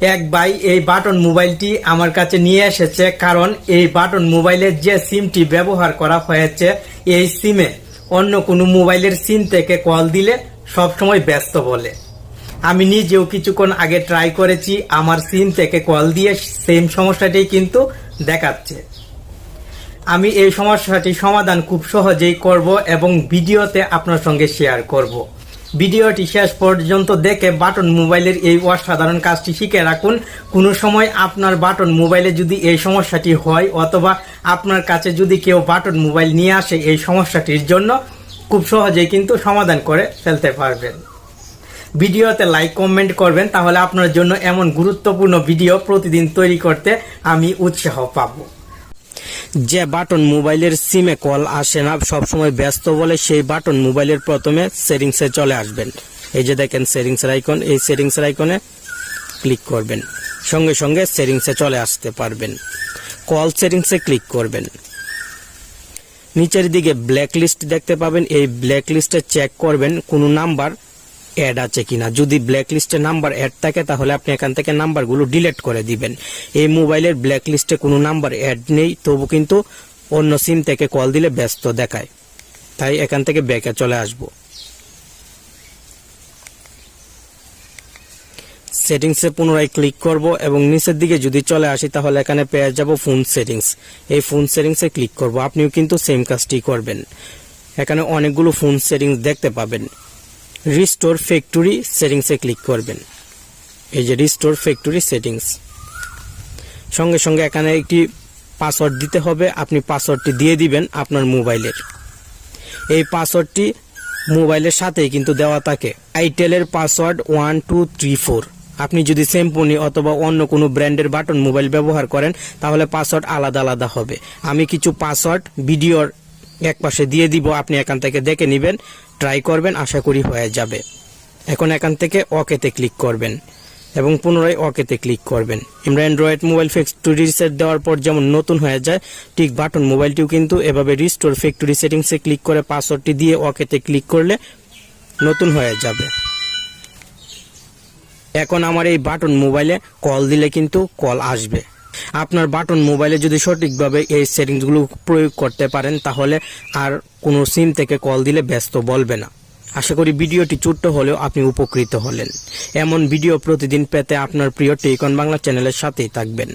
এক ভাই এই বাটন মোবাইলটি আমার কাছে নিয়ে এসেছে, কারণ এই বাটন মোবাইলের যে সিমটি ব্যবহার করা হয়েছে এই সিমে অন্য কোনো মোবাইলের সিম থেকে কল দিলে সবসময় ব্যস্ত বলে। আমি নিজেও কিছুক্ষণ আগে ট্রাই করেছি, আমার সিম থেকে কল দিয়ে সেম সমস্যাটি কিন্তু দেখাচ্ছে। আমি এই সমস্যাটি সমাধান খুব সহজেই করব এবং ভিডিওতে আপনার সঙ্গে শেয়ার করব। ভিডিওটি শেষ পর্যন্ত দেখে বাটন মোবাইলের এই অসাধারণ কাজটি শিখে রাখুন। কোনো সময় আপনার বাটন মোবাইলে যদি এই সমস্যাটি হয় অথবা আপনার কাছে যদি কেউ বাটন মোবাইল নিয়ে আসে এই সমস্যাটির জন্য, খুব সহজেই কিন্তু সমাধান করে ফেলতে পারবেন। ভিডিওতে লাইক কমেন্ট করবেন, তাহলে আপনার জন্য এমন গুরুত্বপূর্ণ ভিডিও প্রতিদিন তৈরি করতে আমি উৎসাহ পাবো। যে বাটন মোবাইলের সিমে কল আসে না, সবসময় ব্যস্ত বলে, সেই বাটন মোবাইলের প্রথমে সেটিংসে চলে আসবেন। এই যে দেখেন সেটিংসের আইকন, এই সেটিংসের আইকনে ক্লিক করবেন, সঙ্গে সঙ্গে সেটিংসে চলে আসতে পারবেন। কল সেটিংসে ক্লিক করবেন, নিচের দিকে ব্ল্যাক লিস্ট দেখতে পাবেন। এই ব্ল্যাক লিস্টে চেক করবেন কোনো নাম্বার অ্যাড আছে কিনা। যদি ব্ল্যাক লিস্টে নাম্বার অ্যাড থাকে তাহলে আপনি এখান থেকে নাম্বারগুলো ডিলিট করে দিবেন। এই মোবাইলের ব্ল্যাক লিস্টে কোনো নাম্বার অ্যাড নেই, তবু কিন্তু অন্য সিম থেকে কল দিলে ব্যস্ত দেখায়, তাই এখান থেকে ব্যাকে চলে আসব। সেটিংসে পুনরায় ক্লিক করব এবং নিচের দিকে যদি চলে আসি তাহলে এখানে পেয়ে যাব ফোন সেটিংস। এই ফোন সেটিংসে ক্লিক করব। আপনিও কিন্তু সেম কাজটি করবেন। এখানে অনেকগুলো ফোন সেটিংস দেখতে পাবেন। রিস্টোর ফ্যাক্টরি সেটিংসে ক্লিক করবেন। এই যে রিস্টোর ফ্যাক্টরি সেটিংস, সঙ্গে সঙ্গে এখানে একটি পাসওয়ার্ড দিতে হবে। আপনি পাসওয়ার্ডটি দিয়ে দিবেন আপনার মোবাইলের। এই পাসওয়ার্ডটি মোবাইলের সাথেই কিন্তু দেওয়া থাকে। আইটেলের পাসওয়ার্ড 1234। আপনি যদি স্যামসং অথবা অন্য কোনো ব্র্যান্ডের বাটন মোবাইল ব্যবহার করেন তাহলে পাসওয়ার্ড আলাদা আলাদা হবে। আমি কিছু পাসওয়ার্ড ভিডিওর এক পাশে দিয়ে দিব, আপনি এখান থেকে দেখে নেবেন, ট্রাই করবেন, আশা করি হয়ে যাবে। এখন এখান থেকে ওকেতে ক্লিক করবেন এবং পুনরায় ওকেতে ক্লিক করবেন। আমরা অ্যান্ড্রয়েড মোবাইল ফ্যাক্টরি রিসেট দেওয়ার পর যেমন নতুন হয়ে যায়, ঠিক বাটন মোবাইলটিও কিন্তু এভাবে রিস্টোর ফ্যাক্টরি সেটিংসে ক্লিক করে পাসওয়ার্ডটি দিয়ে ওকেতে ক্লিক করলে নতুন হয়ে যাবে। এখন আমার এই বাটন মোবাইলে কল দিলে কিন্তু কল আসবে। আপনার বাটন মোবাইলে যদি সঠিকভাবে এই সেটিংসগুলো প্রয়োগ করতে পারেন তাহলে আর কোনো সিম থেকে কল দিলে ব্যস্ত বলবে না। আশা করি ভিডিওটি ছোট্ট হলেও আপনি উপকৃত হলেন। এমন ভিডিও প্রতিদিন পেতে আপনার প্রিয় টেকন বাংলা চ্যানেলের সাথেই থাকবেন।